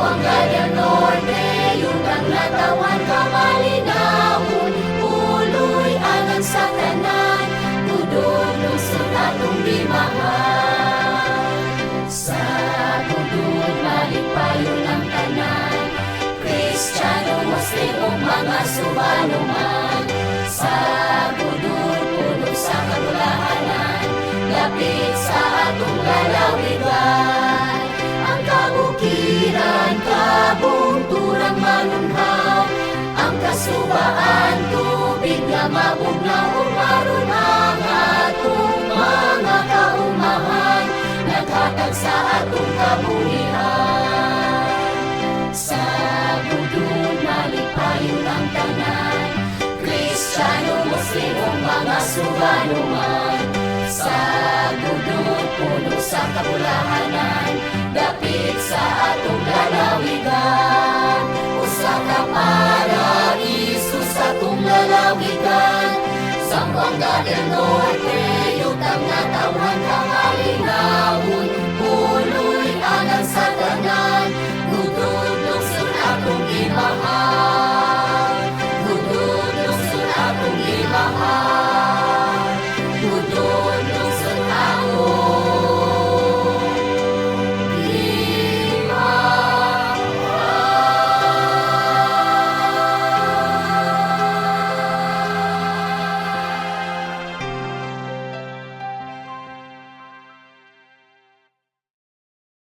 Zamboanga del Norte, yun ang natawan kamalinahon, uloy angan sa tanan, tudog lungsod atong di mahal. Sa tudog malipayon ang tanan, Kristiyano, Muslim o mga Subano man. Sa budod puno sa kabulahanan, lapit sa atong lalawigan. Ang kabukiran, kabungturang malunhaw, ang kasubaan, tubig nga mabugnaw, umaron ang atong mga kaumahan, naghatag sa atong kabuhian. Sa budod malipayon ang tanan, Kristiyano, Muslim o mga Subano man. Sa budod puno sa kabulahanan, dapit sa atong lalawigan. Usa ka paraiso sa atong lalawigan, Zamboanga del Norte.